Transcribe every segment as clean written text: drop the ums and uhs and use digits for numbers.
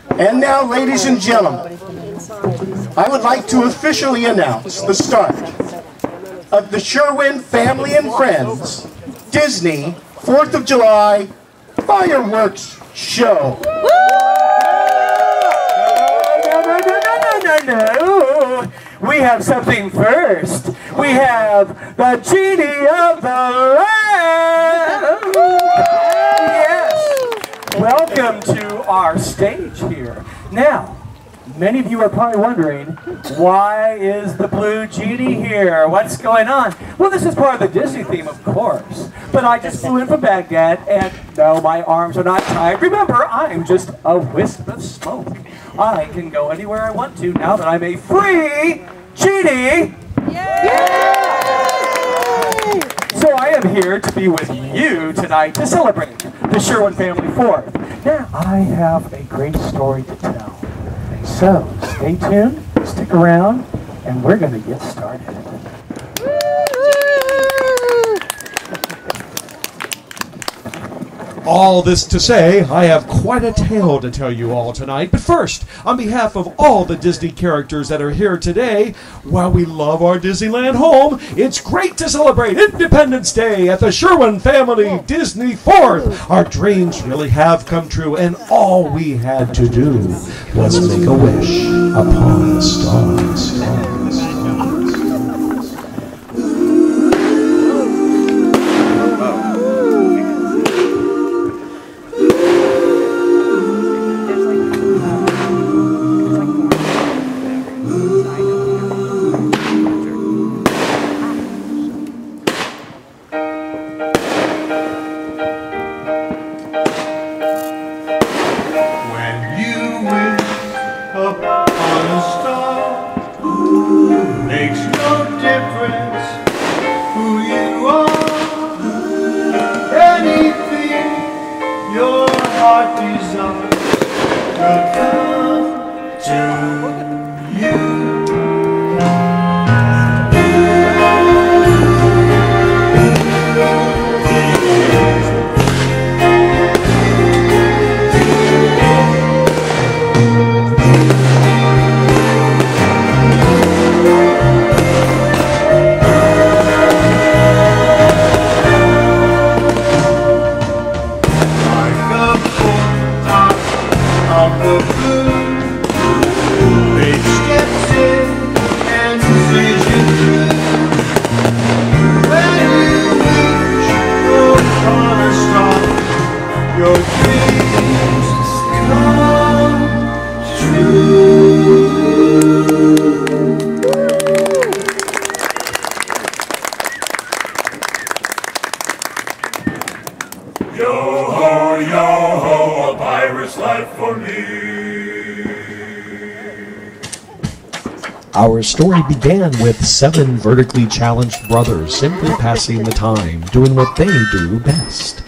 And now, ladies and gentlemen, I would like to officially announce the start of the Sherwin Family and Friends Disney 4th of July Fireworks Show. No. We have something first. We have the Genie of the Lamp. Yes. Welcome to our stage here. Now, many of you are probably wondering, why is the Blue Genie here? What's going on? Well, this is part of the Disney theme, of course. But I just flew in from Baghdad, and no, my arms are not tied. Remember, I'm just a wisp of smoke. I can go anywhere I want to now that I'm a free genie. Yay! So I am here to be with you tonight to celebrate the Sherwin Family 4th. Now, I have a great story to tell. So, stay tuned, stick around, and we're going to get started. All this to say, I have quite a tale to tell you all tonight. But first, on behalf of all the Disney characters that are here today, while we love our Disneyland home, it's great to celebrate Independence Day at the Sherwin Family Disney 4th. Our dreams really have come true, and all we had to do was make a wish upon the stars. Our story began with 7 vertically challenged brothers simply passing the time, doing what they do best.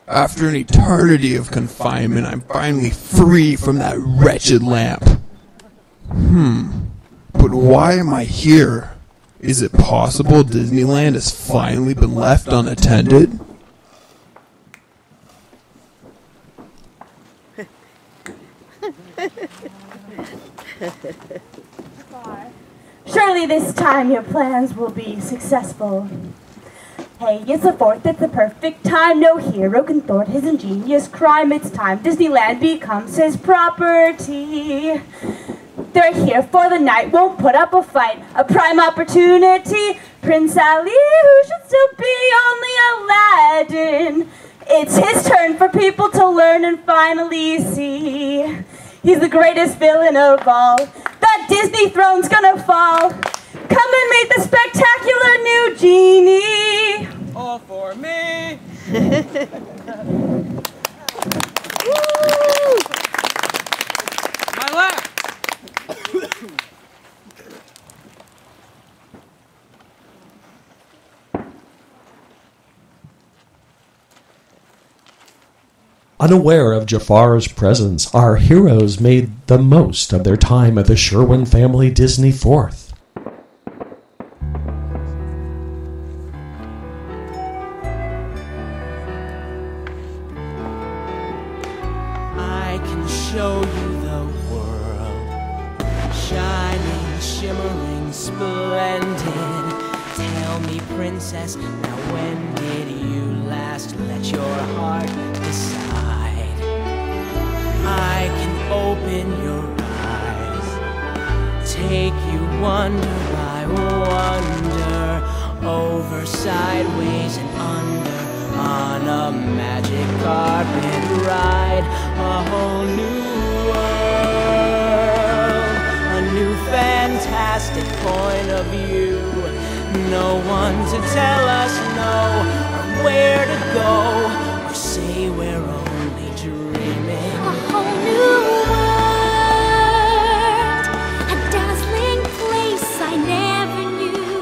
After an eternity of confinement, I'm finally free from that wretched lamp. But why am I here? Is it possible Disneyland has finally been left unattended? Surely this time your plans will be successful. Hey, it's the 4th, it's the perfect time. No hero can thwart his ingenious crime. It's time Disneyland becomes his property. They're here for the night, won't put up a fight. A prime opportunity. Prince Ali, who should still be only Aladdin. It's his turn for people to learn and finally see. He's the greatest villain of all. That Disney throne's gonna fall. Come and meet the spectacular new genie. All for me. My left. Unaware of Jafar's presence, our heroes made the most of their time at the Sherwin Family Disney 4th. I can show you the world, shining, shimmering, splendid. Tell me, princess, now when did you last let your heart decide? I can open your eyes, take you wonder by wonder, over, sideways, and under, on a magic carpet ride, a whole new world, a new fantastic point of view. No one to tell us no, or where to go, or say we're only dreaming. A whole new world, a dazzling place I never knew.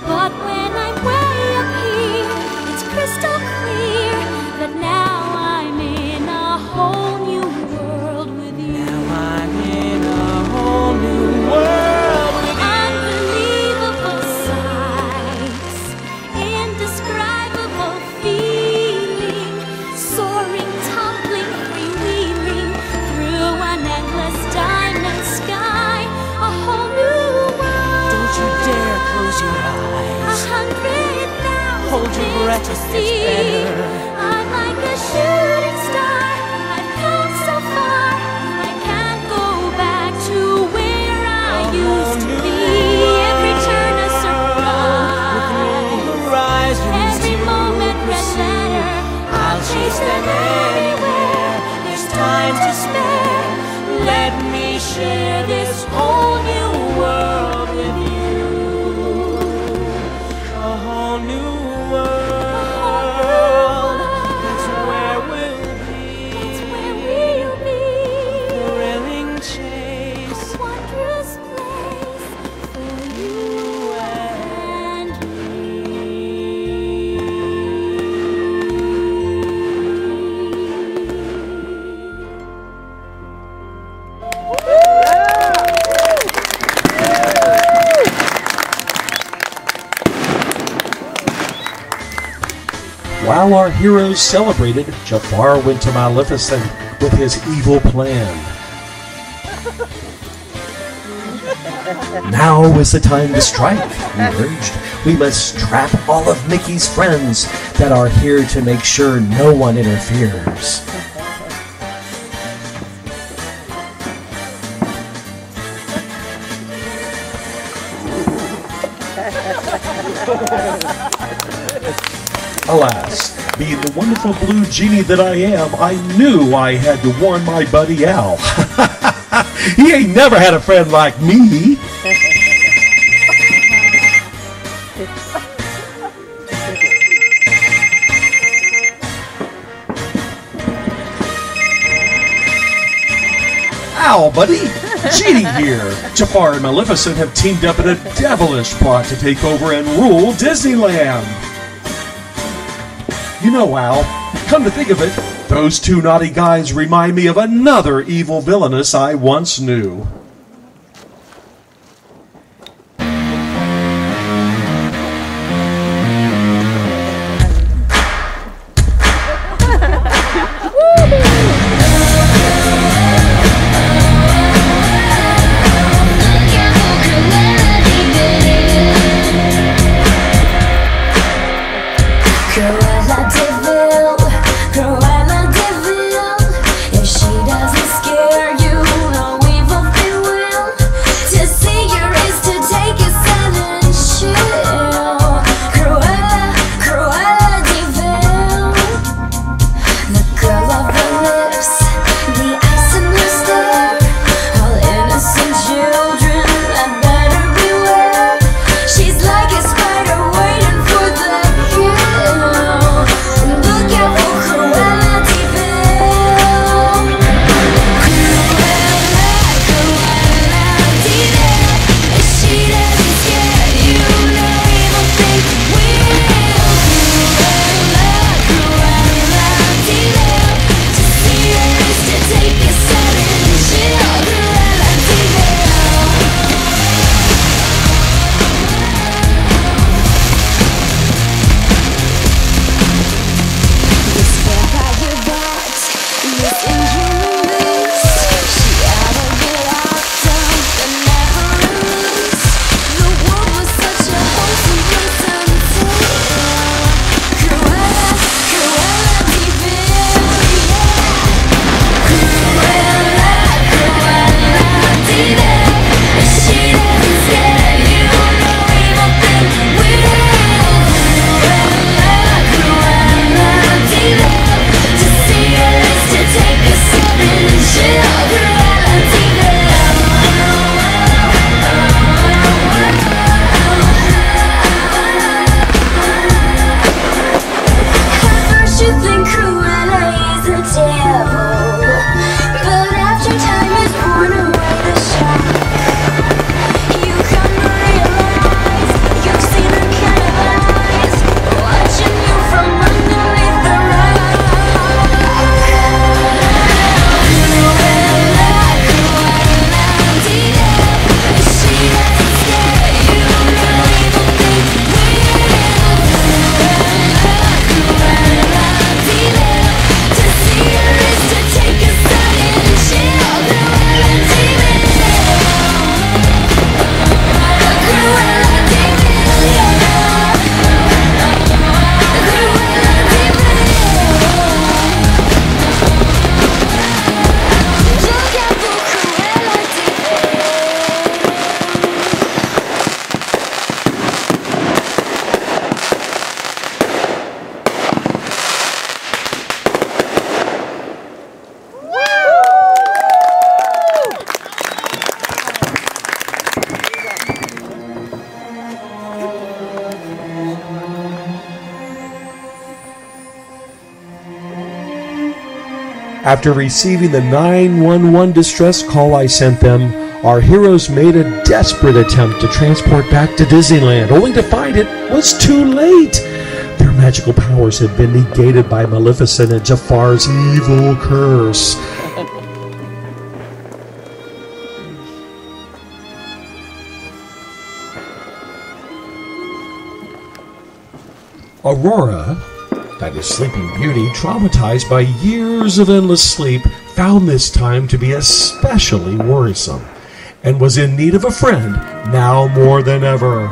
But when I'm way up here, it's crystal clear that now I'm in a whole new world with you. Now I'm in a whole new world with you. Unbelievable sights, indescribable feeling, soaring, tumbling, freewheeling through an endless diamond sky. A whole new world. Don't you dare close your eyes. 100,000 Hold your breath, to it gets see. better. I'm like a shooting star. I've come so far. I can't go back to where I used to be. Every turn a surprise. Every moment red letter. I'll chase them anywhere. There's time to spare. Let me share this whole new world with you. A whole new world. That's where we'll be. That's where we'll be. Thrilling chase. A wondrous place for you and While our heroes celebrated, Jafar went to Maleficent with his evil plan. Now is the time to strike, he urged. We must trap all of Mickey's friends that are here to make sure no one interferes. Alas, being the wonderful blue genie that I am, I knew I had to warn my buddy Al. He ain't never had a friend like me. Al, buddy! Genie here! Jafar and Maleficent have teamed up in a devilish plot to take over and rule Disneyland. You know, Al, Come to think of it, those two naughty guys remind me of another evil villainess I once knew. If she doesn't scare you, no evil thing will. To see your is to take a silent chill. Cruella, Cruella de Vil. The girl of the lips, the ice in her stare. All innocent children had better beware. She's like a spider waiting for the kill. Look out for Cruella de Vil. Cruella de Vil. If she doesn't scare you, no evil thing will. Cruella de Vil. To see her is to take a sudden chill. Cruella de Vil. This vampire bot, this inhuman beast. She ought to get locked up and never released. The world was such a wholesome place until Cruella, Cruella de Vil, yeah. Cruella, Cruella de Vil. If she doesn't scare you, no evil thing will. Cruella de Vil. To see her is to take a sudden chill. Cruella de Vil. At first you think Cruella is a devil, but after time is worn away the shock, you come to realize you've seen her kind of eyes watching you from underneath the rock. Cruella, Cruella de Vil. If she doesn't scare you, no evil thing will. Cruella de Vil. To see her is to take a sudden chill. Cruella de Vil. Cruella de Vil, yeah. Cruella de Vil. Look out for Cruella de After receiving the 911 distress call I sent them, our heroes made a desperate attempt to transport back to Disneyland, only to find it was too late. Their magical powers had been negated by Maleficent and Jafar's evil curse. Aurora, that is Sleeping Beauty, traumatized by years of endless sleep, found this time to be especially worrisome and was in need of a friend now more than ever.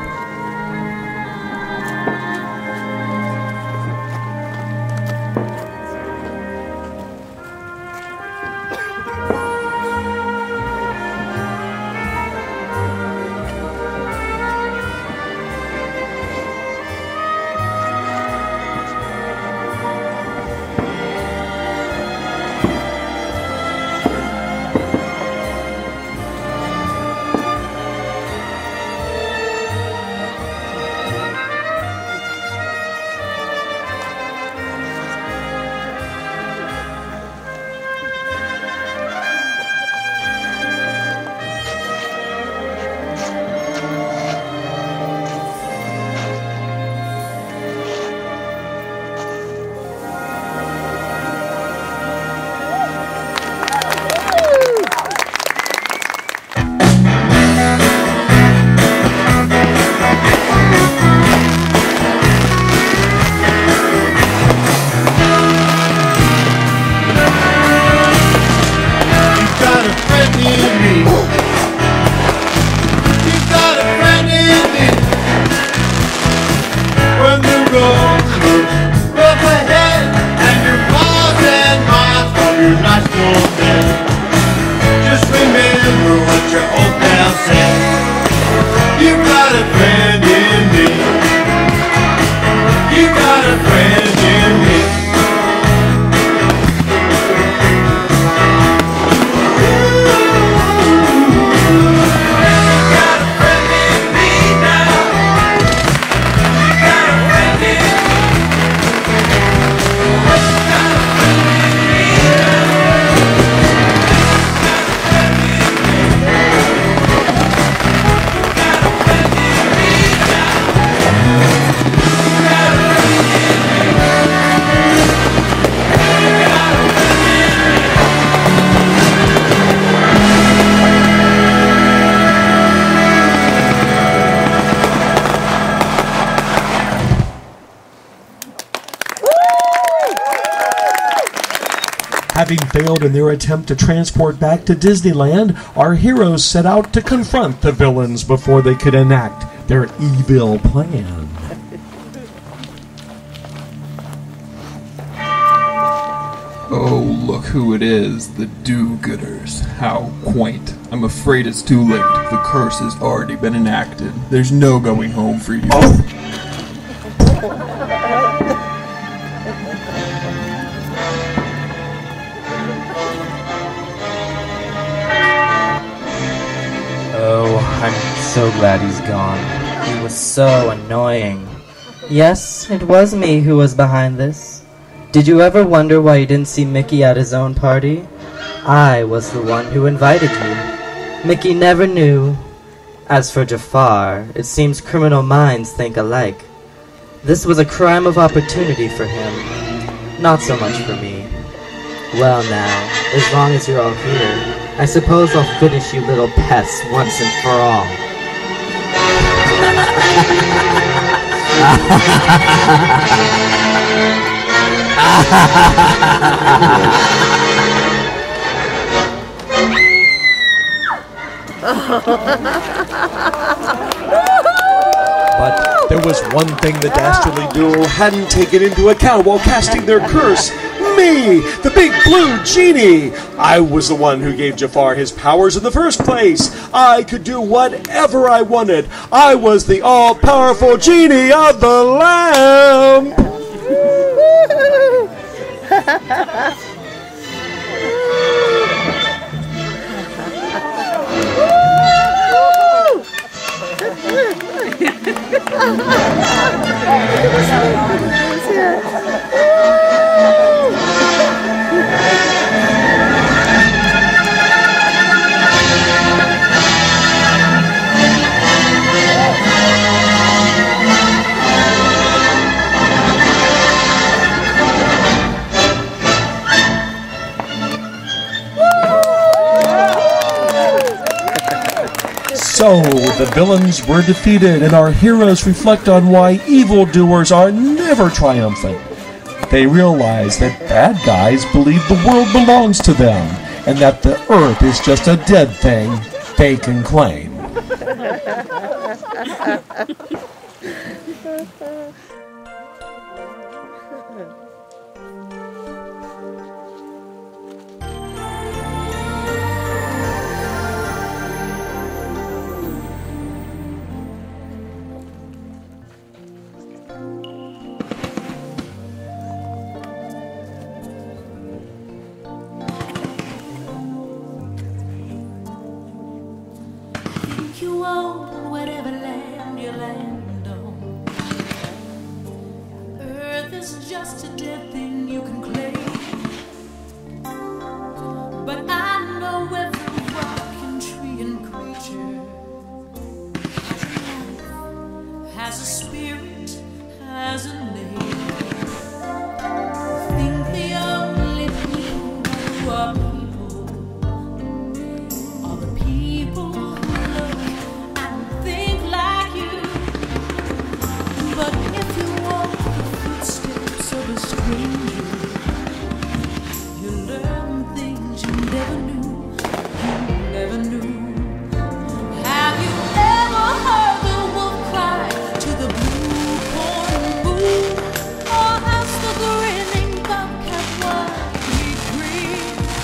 Having failed in their attempt to transport back to Disneyland, our heroes set out to confront the villains before they could enact their evil plan. Oh, look who it is, the do-gooders. How quaint. I'm afraid it's too late. The curse has already been enacted. There's no going home for you. Oh, I'm so glad he's gone. He was so annoying. Yes, it was me who was behind this. Did you ever wonder why you didn't see Mickey at his own party? I was the one who invited you. Mickey never knew. As for Jafar, it seems criminal minds think alike. This was a crime of opportunity for him, not so much for me. Well now, as long as you're all here, I suppose I'll finish you little pests once and for all. But there was one thing the dastardly duo hadn't taken into account while casting their curse. Me, the big blue genie! I was the one who gave Jafar his powers in the first place. I could do whatever I wanted. I was the all-powerful genie of the lamp! So, the villains were defeated, and our heroes reflect on why evildoers are never triumphant. They realize that bad guys believe the world belongs to them, and that the earth is just a dead thing they can claim. You own whatever land you land on. Earth is just a dead thing you can claim. But I know every rock and tree and creature has a spirit, has a name. I think the only people who are people are the people but if you walk the footsteps of a stranger, you learn things you never knew, Have you ever heard the wolf cry to the blue corn moon? Or ask the grinning bobcat why he grieves?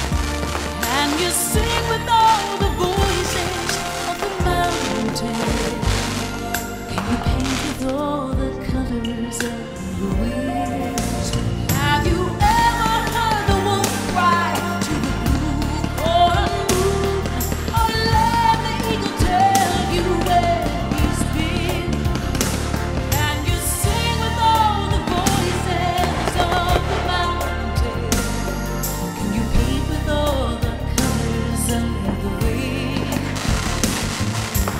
And you sing with all the voices of the mountain. Can you paint with all the colors of the winds? Have you ever heard the wolf cry to the blue corn moon? Or let the eagle tell you where he's been? Can you sing with all the voices of the mountain? Can you paint with all the colors of the wind?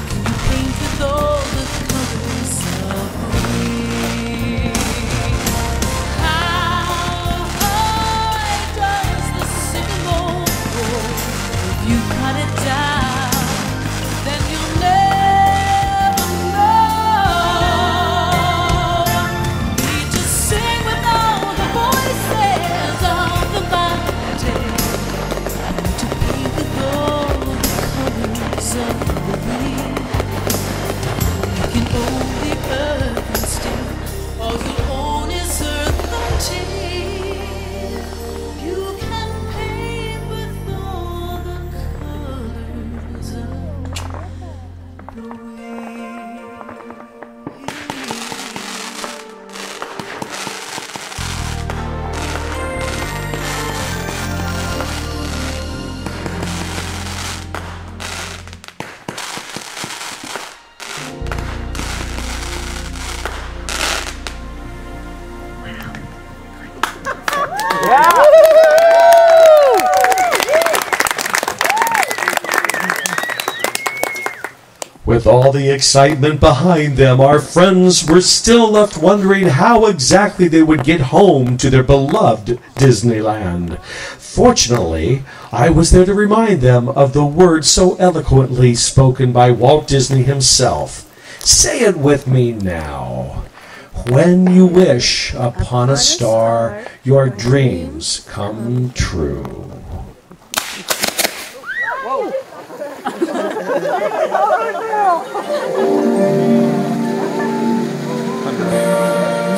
Can you paint with all the colors of the wind? With all the excitement behind them, our friends were still left wondering how exactly they would get home to their beloved Disneyland. Fortunately, I was there to remind them of the words so eloquently spoken by Walt Disney himself. Say it with me now. When you wish upon a star, your dreams come true.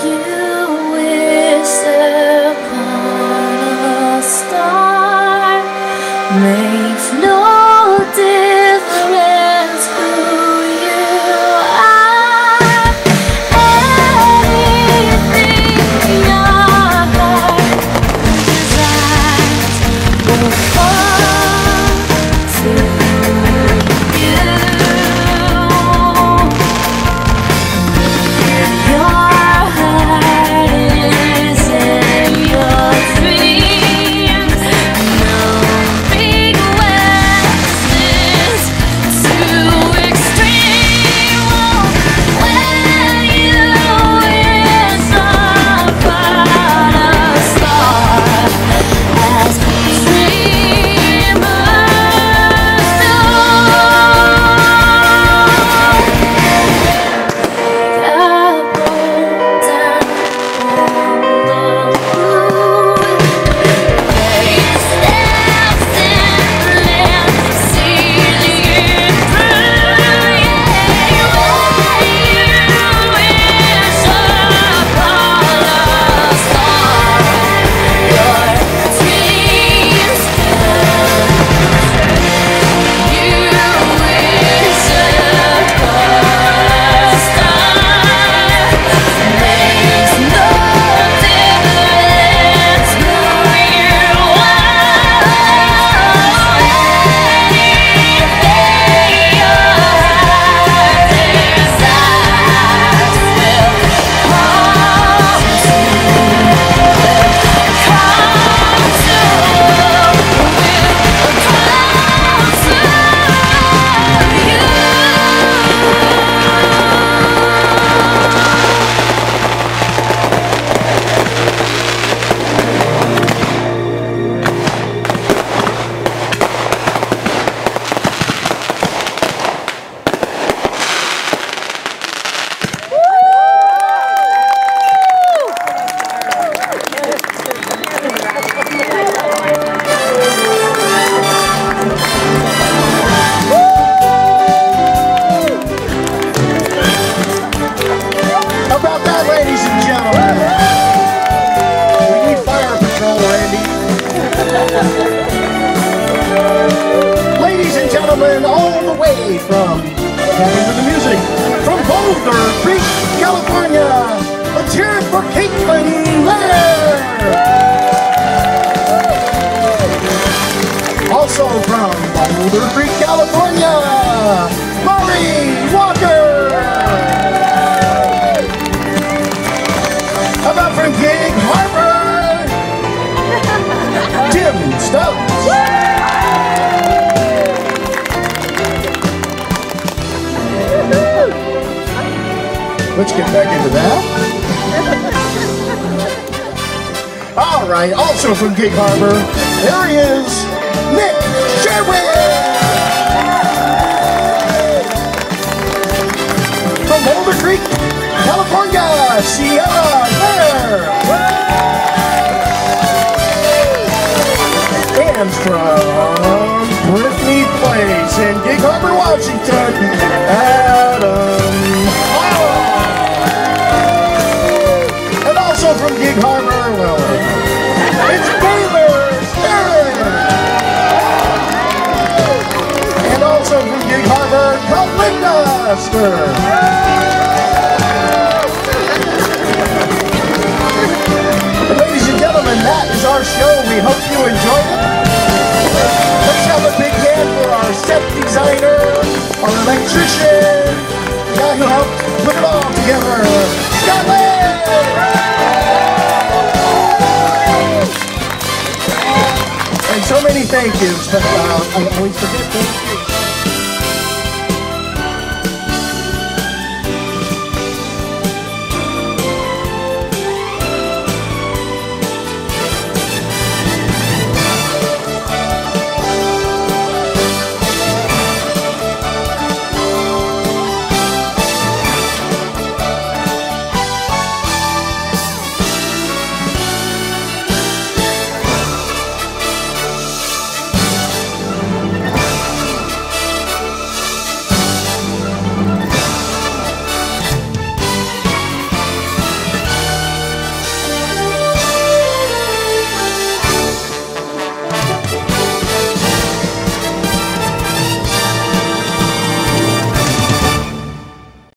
You wish upon a star, makes no difference who you are. Anything your heart desires will fall to you. Your heart is in your dreams. No request is too extreme. When you wish upon a star, as dreamers do. About that, ladies and gentlemen. We need fire patrol, Randy. Ladies and gentlemen, all the way from Cabin to the Music, from Boulder Creek, California, let's hear it for Caitlin Lair. Also from Boulder Creek, California, Maury Walker. How about from Gig Harbor, Tim Stubbs. Let's get back into that. All right, also from Gig Harbor, there he is, Nick Sherwin. From Boulder Creek, California, Sierra Claire. And from Brittany Place in Gig Harbor, Washington, Adam Howell. And also from Gig Harbor, well, it's Taylor Stern. And also from Gig Harbor, Kalinda Stern. That is our show. We hope you enjoyed it. Let's have a big hand for our set designer, our electrician, the guy who helped put it all together, Scott Lane. And so many thank yous, but I always forget to